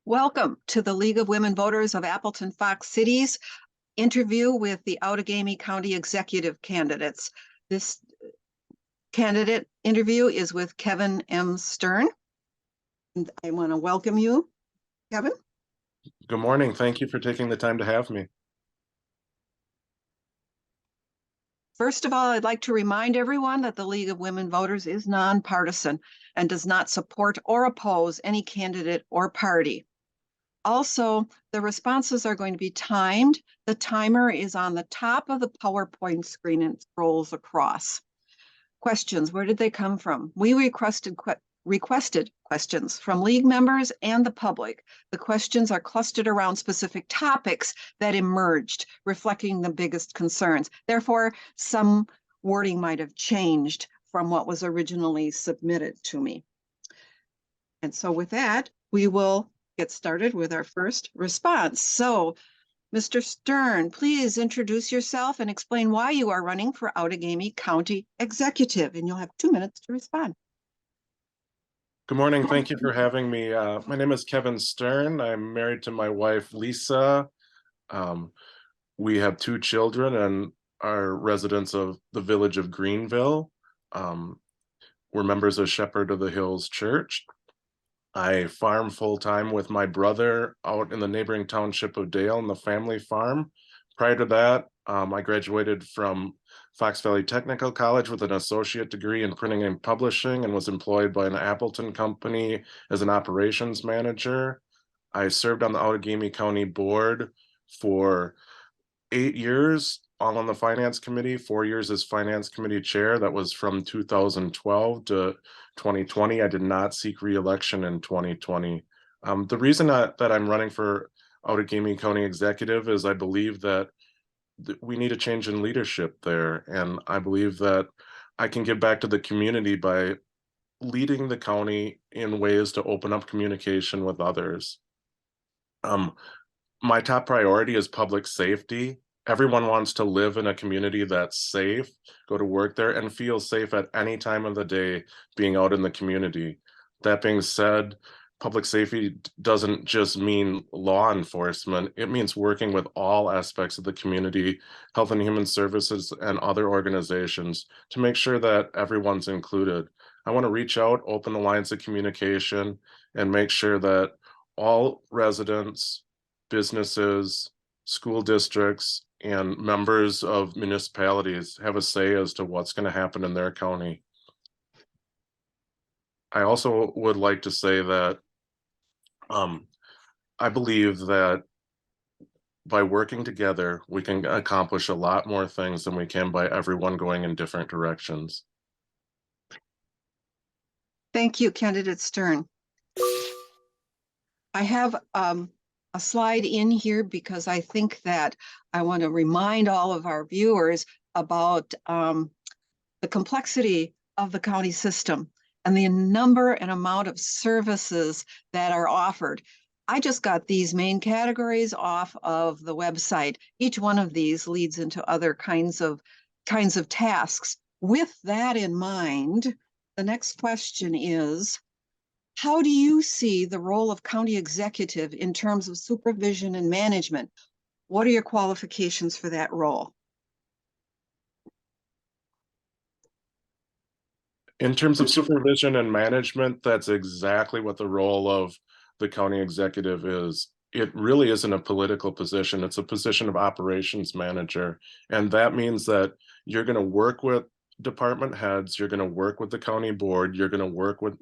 Welcome to the League of Women Voters of Appleton Fox Cities interview with the Outagamie County Executive candidates. This candidate interview is with KevinMSturn. And I want to welcome you, Kevin. Good morning. Thank you for taking the time to have me. First of all, I'd like to remind everyone that the League of Women Voters is nonpartisan and does not support or oppose any candidate or party. Also, the responses are going to be timed. The timer is on the top of the PowerPoint screen and scrolls across. Questions, where did they come from? We requested questions from League members and the public. The questions are clustered around specific topics that emerged, reflecting the biggest concerns. Therefore, some wording might have changed from what was originally submitted to me. And so with that, we will get started with our first response. So, Mr. Stern, please introduce yourself and explain why you are running for Outagamie County Executive, and you'll have 2 minutes to respond. Good morning. Thank you for having me. My name is Kevin Stern. I'm married to my wife, Lisa. We have 2 children and are residents of the village of Greenville. We're members of Shepherd of the Hills Church. I farm full-time with my brother out in the neighboring township of Dale in the family farm. Prior to that, I graduated from Fox Valley Technical College with an associate degree in printing and publishing and was employed by an Appleton company as an operations manager. I served on the Outagamie County Board for 8 years, all on the Finance Committee, 4 years as Finance Committee Chair. That was from 2012 to 2020. I did not seek re-election in 2020. The reason that I'm running for Outagamie County Executive is I believe that we need a change in leadership there. And I believe that I can give back to the community by leading the county in ways to open up communication with others. My top priority is public safety. Everyone wants to live in a community that's safe, go to work there, and feel safe at any time of the day being out in the community. That being said, public safety doesn't just mean law enforcement. It means working with all aspects of the community, health and human services, and other organizations to make sure that everyone's included. I want to reach out, open the lines of communication, and make sure that all residents, businesses, school districts, and members of municipalities have a say as to what's going to happen in their county. I also would like to say that I believe that by working together, we can accomplish a lot more things than we can by everyone going in different directions. Thank you, Candidate Stern. I have a slide in here because I think that I want to remind all of our viewers about the complexity of the county system and the number and amount of services that are offered. I just got these main categories off of the website. Each one of these leads into other kinds of tasks. With that in mind, the next question is, how do you see the role of county executive in terms of supervision and management? What are your qualifications for that role? In terms of supervision and management, that's exactly what the role of the county executive is. It really isn't a political position. It's a position of operations manager. And that means that you're going to work with department heads, you're going to work with the county board, you're going to work with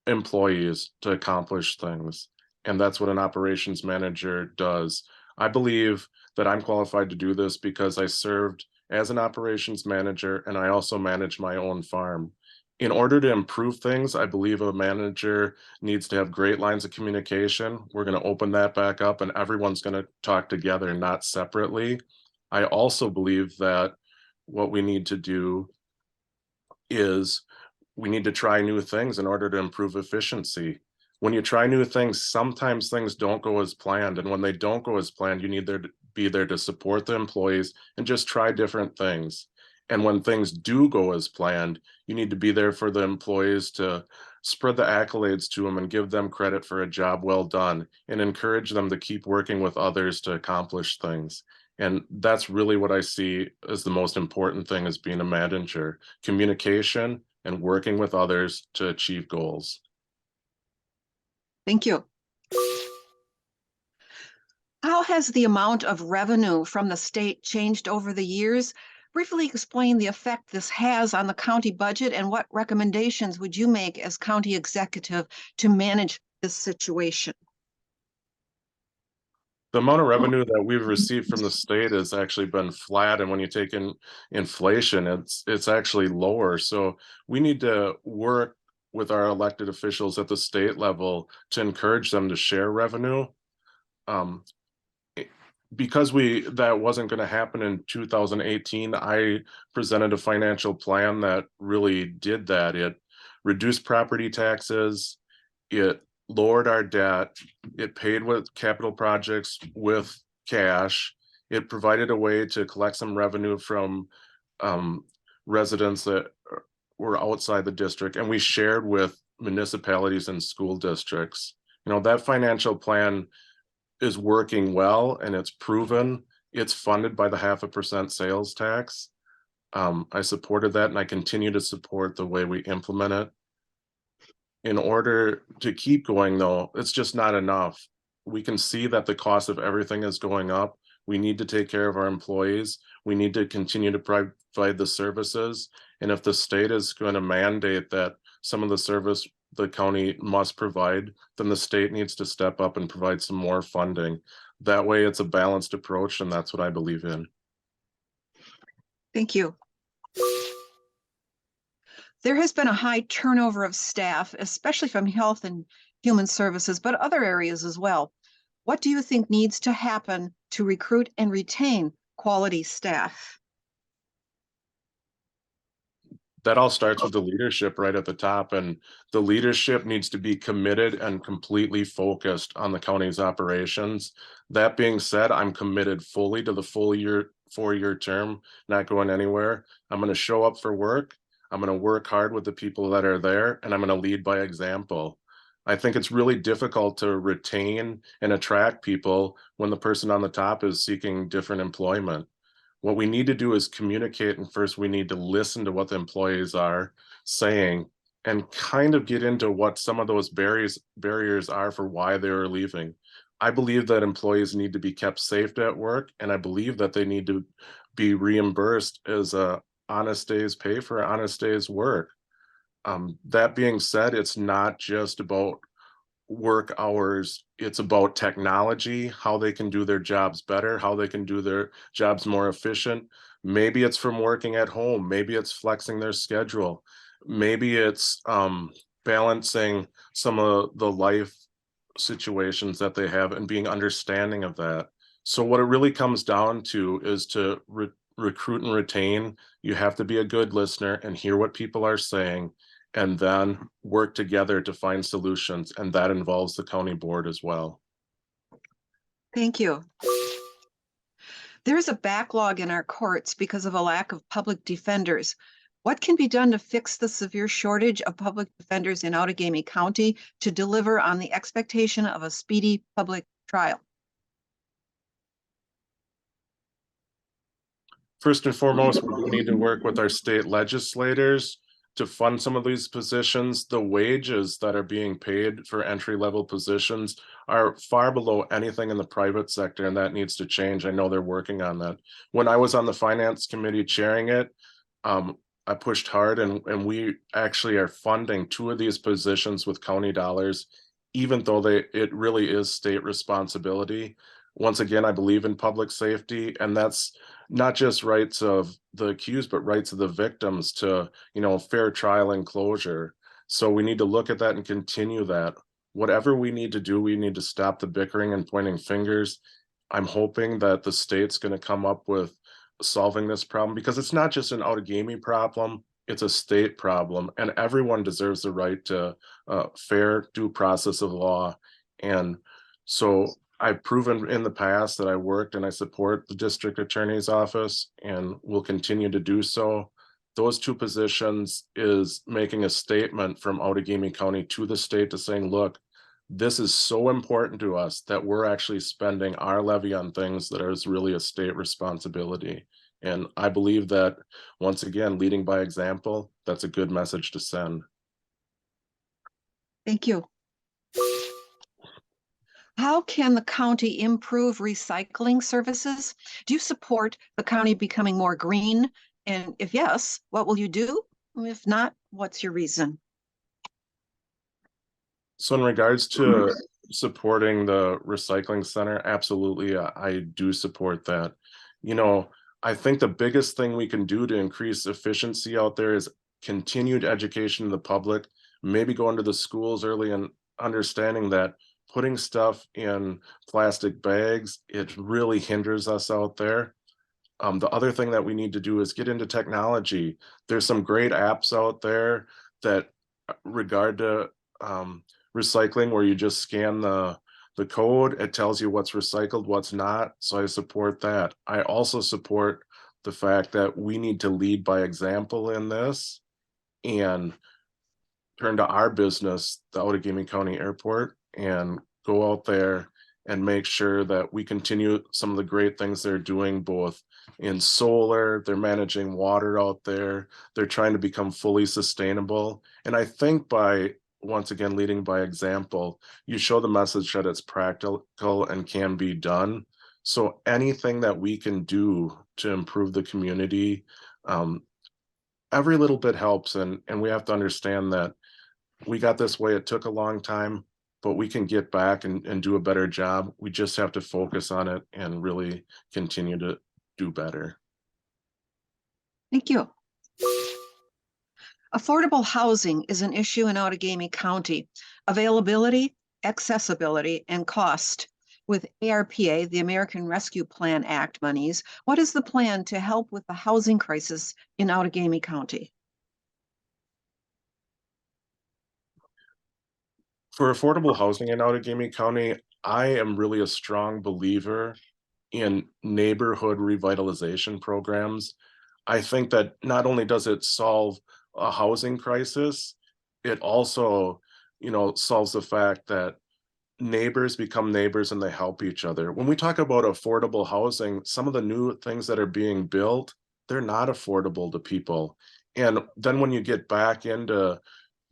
employees to accomplish things. And that's what an operations manager does. I believe that I'm qualified to do this because I served as an operations manager and I also manage my own farm. In order to improve things, I believe a manager needs to have great lines of communication. We're going to open that back up and everyone's going to talk together, not separately. I also believe that what we need to do is we need to try new things in order to improve efficiency. When you try new things, sometimes things don't go as planned. And when they don't go as planned, you need to be there to support the employees and just try different things. And when things do go as planned, you need to be there for the employees to spread the accolades to them and give them credit for a job well done and encourage them to keep working with others to accomplish things. And that's really what I see as the most important thing as being a manager: communication and working with others to achieve goals. Thank you. How has the amount of revenue from the state changed over the years? Briefly explain the effect this has on the county budget and what recommendations would you make as county executive to manage this situation? The amount of revenue that we've received from the state has actually been flat, and when you take in inflation, it's actually lower. So we need to work with our elected officials at the state level to encourage them to share revenue. Um, because that wasn't going to happen in 2018, I presented a financial plan that really did that. It reduced property taxes, it lowered our debt, it paid with capital projects with cash, it provided a way to collect some revenue from residents that were outside the district, and we shared with municipalities and school districts. That financial plan is working well, and it's proven. It's funded by the 0.5% sales tax. I supported that, and I continue to support the way we implement it. In order to keep going, though, it's just not enough. We can see that the cost of everything is going up. We need to take care of our employees. We need to continue to provide the services. And if the state is going to mandate that some of the service the county must provide, then the state needs to step up and provide some more funding. That way it's a balanced approach, and that's what I believe in. Thank you. There has been a high turnover of staff, especially from Health and Human Services, but other areas as well. What do you think needs to happen to recruit and retain quality staff? That all starts with the leadership right at the top, and the leadership needs to be committed and completely focused on the county's operations. That being said, I'm committed fully to the full 4-year term, not going anywhere. I'm going to show up for work. I'm going to work hard with the people that are there, and I'm going to lead by example. I think it's really difficult to retain and attract people when the person on the top is seeking different employment. What we need to do is communicate, and first we need to listen to what the employees are saying and kind of get into what some of those barriers are for why they are leaving. I believe that employees need to be kept safe at work, and I believe that they need to be reimbursed as a honest day's pay for an honest day's work. That being said, it's not just about work hours, it's about technology, how they can do their jobs better, how they can do their jobs more efficient. Maybe it's from working at home, maybe it's flexing their schedule, maybe it's balancing some of the life situations that they have and being understanding of that. So what it really comes down to is to recruit and retain. You have to be a good listener and hear what people are saying, and then work together to find solutions, and that involves the county board as well. Thank you. There is a backlog in our courts because of a lack of public defenders. What can be done to fix the severe shortage of public defenders in Outagamie County to deliver on the expectation of a speedy public trial? First and foremost, we need to work with our state legislators to fund some of these positions. The wages that are being paid for entry-level positions are far below anything in the private sector, and that needs to change. I know they're working on that. When I was on the finance committee chairing it, I pushed hard, and we actually are funding 2 of these positions with county dollars, even though it really is state responsibility. Once again, I believe in public safety, and that's not just rights of the accused, but rights of the victims to, fair trial and closure. So we need to look at that and continue that. Whatever we need to do, we need to stop the bickering and pointing fingers. I'm hoping that the state's going to come up with solving this problem, because it's not just an Outagamie problem, it's a state problem, and everyone deserves the right to fair due process of law. And so I've proven in the past that I worked and I support the district attorney's office and will continue to do so. Those two positions is making a statement from Outagamie County to the state to saying, look, this is so important to us that we're actually spending our levy on things that is really a state responsibility. And I believe that, once again, leading by example, that's a good message to send. Thank you. How can the county improve recycling services? Do you support the county becoming more green? And if yes, what will you do? If not, what's your reason? So in regards to supporting the recycling center, absolutely, I do support that. You know, I think the biggest thing we can do to increase efficiency out there is continued education of the public, maybe going to the schools early and understanding that putting stuff in plastic bags, it really hinders us out there. The other thing that we need to do is get into technology. There's some great apps out there that regard to recycling, where you just scan the code, it tells you what's recycled, what's not. So I support that. I also support the fact that we need to lead by example in this and turn to our business, the Outagamie County Airport, and go out there and make sure that we continue some of the great things they're doing, both in solar, they're managing water out there, they're trying to become fully sustainable. And I think by, once again, leading by example, you show the message that it's practical and can be done. So anything that we can do to improve the community, every little bit helps. And we have to understand that we got this way, it took a long time, but we can get back and do a better job. We just have to focus on it and really continue to do better. Thank you. Affordable housing is an issue in Outagamie County. Availability, accessibility, and cost. With ARPA, the American Rescue Plan Act monies, what is the plan to help with the housing crisis in Outagamie County? For affordable housing in Outagamie County, I am really a strong believer in neighborhood revitalization programs. I think that not only does it solve a housing crisis, it also, solves the fact that neighbors become neighbors and they help each other. When we talk about affordable housing, some of the new things that are being built, they're not affordable to people. And then when you get back into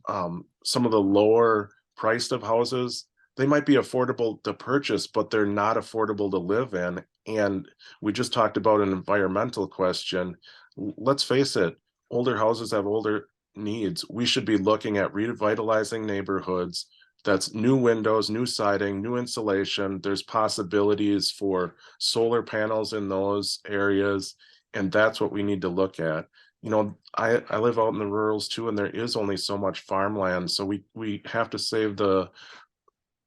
some of the lower priced of houses, they might be affordable to purchase, but they're not affordable to live in. And we just talked about an environmental question. Let's face it, older houses have older needs. We should be looking at revitalizing neighborhoods. That's new windows, new siding, new insulation. There's possibilities for solar panels in those areas. And that's what we need to look at. I live out in the rurals too, and there is only so much farmland. So we have to save the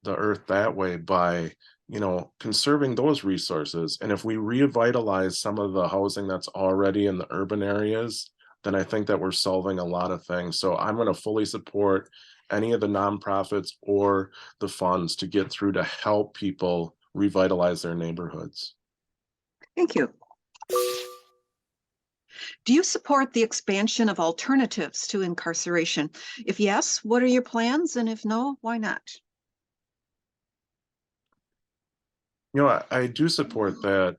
earth that way by, conserving those resources. And if we revitalize some of the housing that's already in the urban areas, then I think that we're solving a lot of things. So I'm going to fully support any of the nonprofits or the funds to get through to help people revitalize their neighborhoods. Thank you. Do you support the expansion of alternatives to incarceration? If yes, what are your plans? And if no, why not? I do support that.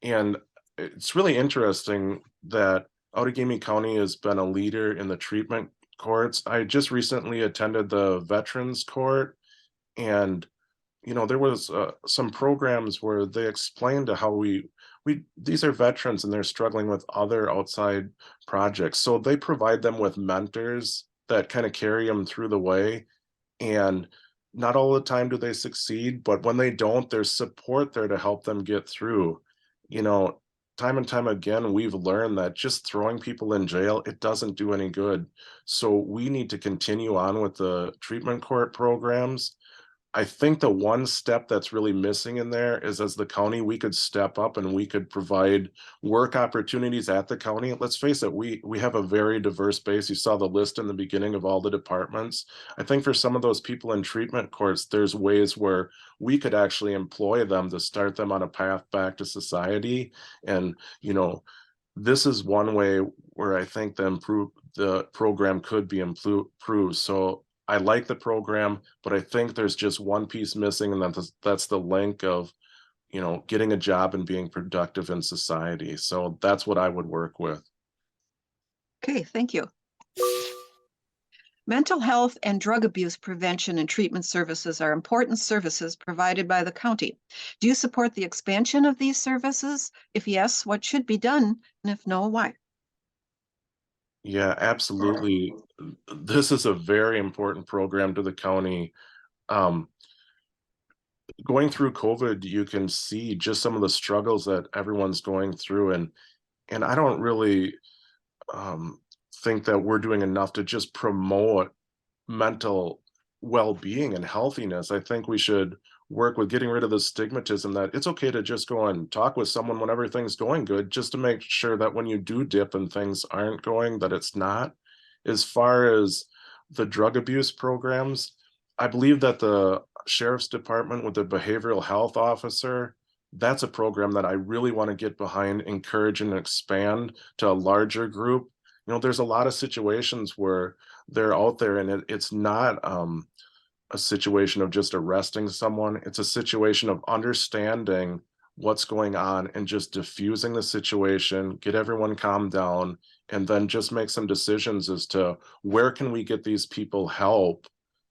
And it's really interesting that Outagamie County has been a leader in the treatment courts. I just recently attended the Veterans Court, and there was some programs where they explained to how these are veterans and they're struggling with other outside projects. So they provide them with mentors that kind of carry them through the way. And not all the time do they succeed, but when they don't, there's support there to help them get through. Time and time again, we've learned that just throwing people in jail, it doesn't do any good. So we need to continue on with the treatment court programs. I think the one step that's really missing in there is, as the county, we could step up and we could provide work opportunities at the county. Let's face it, we have a very diverse base. You saw the list in the beginning of all the departments. I think for some of those people in treatment courts, there's ways where we could actually employ them to start them on a path back to society. And, this is one way where I think the program could be improved. So I like the program, but I think there's just one piece missing, and that's the link of, getting a job and being productive in society. So that's what I would work with. Okay, thank you. Mental health and drug abuse prevention and treatment services are important services provided by the county. Do you support the expansion of these services? If yes, what should be done? And if no, why? Yeah, absolutely. This is a very important program to the county. Um, Going through COVID, you can see just some of the struggles that everyone's going through, and I don't really think that we're doing enough to just promote mental well-being and healthiness. I think we should work with getting rid of the stigmatism that it's okay to just go and talk with someone when everything's going good, just to make sure that when you do dip and things aren't going, that it's not. As far as the drug abuse programs, I believe that the sheriff's department with the behavioral health officer, that's a program that I really want to get behind, encourage, and expand to a larger group. There's a lot of situations where they're out there, and it's not a situation of just arresting someone. It's a situation of understanding what's going on and just diffusing the situation, get everyone calmed down, and then just make some decisions as to where can we get these people help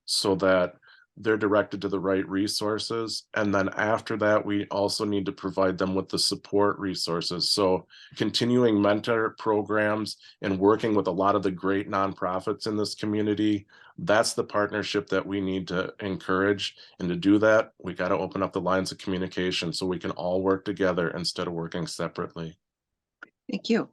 so that they're directed to the right resources. And then after that, we also need to provide them with the support resources. So continuing mentor programs and working with a lot of the great nonprofits in this community, that's the partnership that we need to encourage. And to do that, we got to open up the lines of communication so we can all work together instead of working separately. Thank you.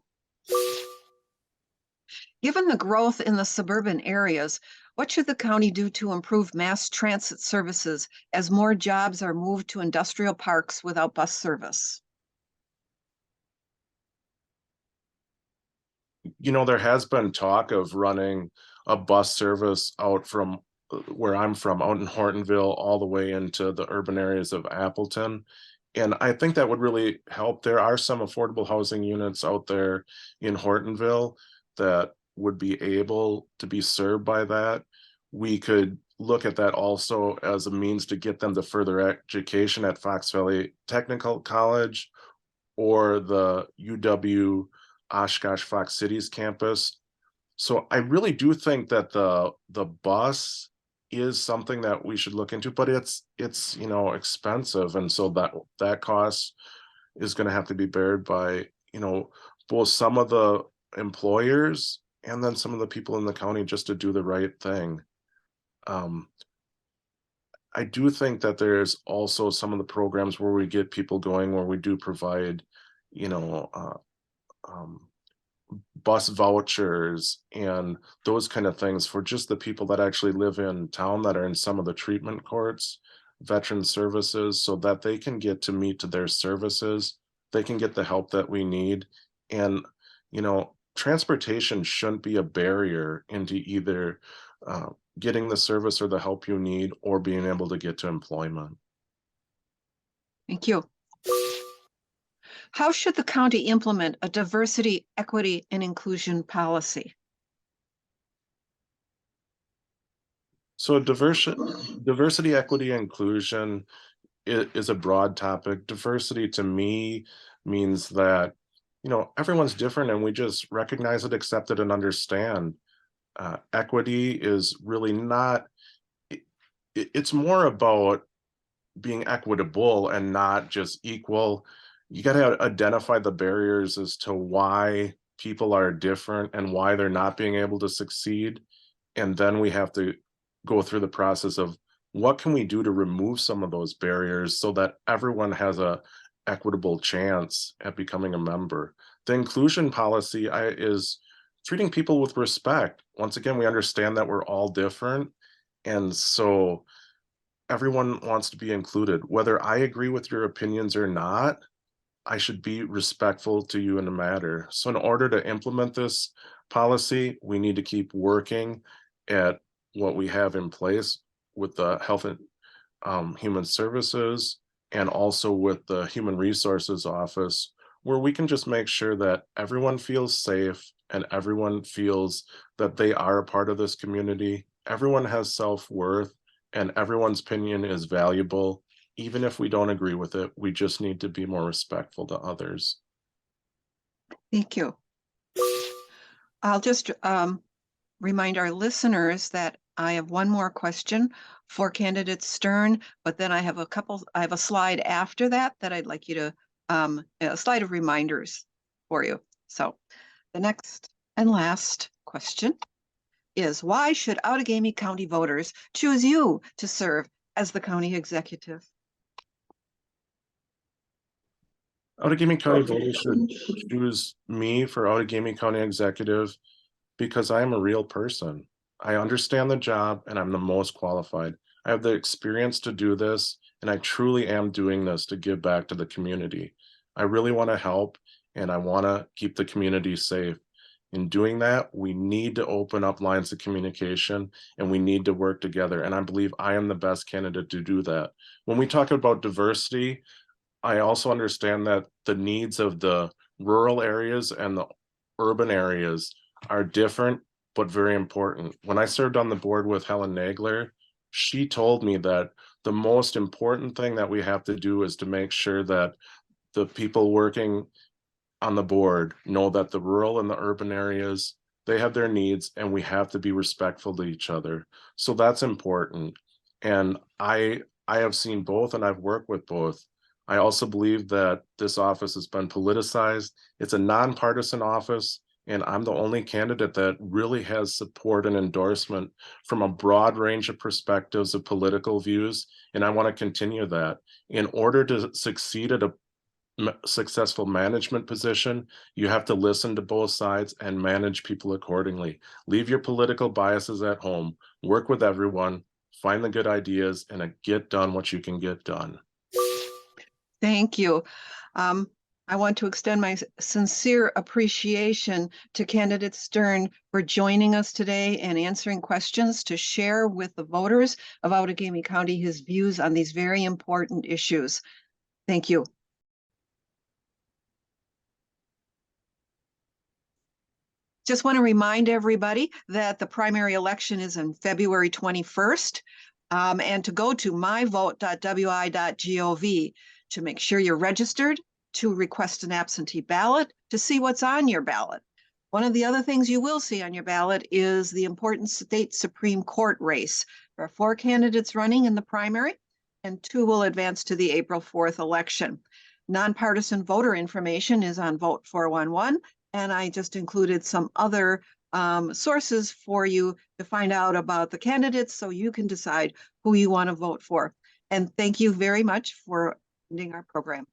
Given the growth in the suburban areas, what should the county do to improve mass transit services as more jobs are moved to industrial parks without bus service? There has been talk of running a bus service out from where I'm from, out in Hortonville, all the way into the urban areas of Appleton. And I think that would really help. There are some affordable housing units out there in Hortonville that would be able to be served by that. We could look at that also as a means to get them to further education at Fox Valley Technical College or the UW Oshkosh Fox Cities campus. So I really do think that the bus is something that we should look into, but it's expensive, and so that cost is going to have to be bared by both some of the employers and then some of the people in the county, just to do the right thing. Um, I do think that there's also some of the programs where we get people going, where we do provide, you know, uh, um, bus vouchers and those kind of things for just the people that actually live in town that are in some of the treatment courts, veteran services, so that they can get to meet to their services, they can get the help that we need. And, transportation shouldn't be a barrier into either getting the service or the help you need or being able to get to employment. Thank you. How should the county implement a diversity, equity, and inclusion policy? So diversity, equity, inclusion is a broad topic. Diversity to me means that, everyone's different and we just recognize it, accept it, and understand. Equity is really not, it's more about being equitable and not just equal. You got to identify the barriers as to why people are different and why they're not being able to succeed. And then we have to go through the process of what can we do to remove some of those barriers so that everyone has a equitable chance at becoming a member. The inclusion policy is treating people with respect. Once again, we understand that we're all different. And so everyone wants to be included. Whether I agree with your opinions or not, I should be respectful to you in the matter. So in order to implement this policy, we need to keep working at what we have in place with the Health and Human Services and also with the Human Resources Office, where we can just make sure that everyone feels safe and everyone feels that they are a part of this community. Everyone has self-worth and everyone's opinion is valuable. Even if we don't agree with it, we just need to be more respectful to others. Thank you. I'll just remind our listeners that I have one more question for candidate Stern, but then I have a slide after that I'd like you to, a slide of reminders for you. So the next and last question is, why should Outagamie County voters choose you to serve as the county executive? Outagamie County voters should choose me for Outagamie County Executive because I am a real person. I understand the job and I'm the most qualified. I have the experience to do this, and I truly am doing this to give back to the community. I really want to help and I want to keep the community safe. In doing that, we need to open up lines of communication and we need to work together. And I believe I am the best candidate to do that. When we talk about diversity, I also understand that the needs of the rural areas and the urban areas are different, but very important. When I served on the board with Helen Nagler, she told me that the most important thing that we have to do is to make sure that the people working on the board know that the rural and the urban areas, they have their needs and we have to be respectful to each other. So that's important. And I have seen both and I've worked with both. I also believe that this office has been politicized. It's a nonpartisan office, and I'm the only candidate that really has support and endorsement from a broad range of perspectives of political views, and I want to continue that. In order to succeed at a successful management position, you have to listen to both sides and manage people accordingly. Leave your political biases at home, work with everyone, find the good ideas, and get done what you can get done. Thank you. I want to extend my sincere appreciation to candidate Stern for joining us today and answering questions to share with the voters of Outagamie County his views on these very important issues. Thank you. Just want to remind everybody that the primary election is on February 21st, and to go to myvote.wi.gov to make sure you're registered, to request an absentee ballot, to see what's on your ballot. One of the other things you will see on your ballot is the important state Supreme Court race. There are 4 candidates running in the primary, and 2 will advance to the April 4th election. Nonpartisan voter information is on Vote 411, and I just included some other sources for you to find out about the candidates so you can decide who you want to vote for. And thank you very much for attending our program.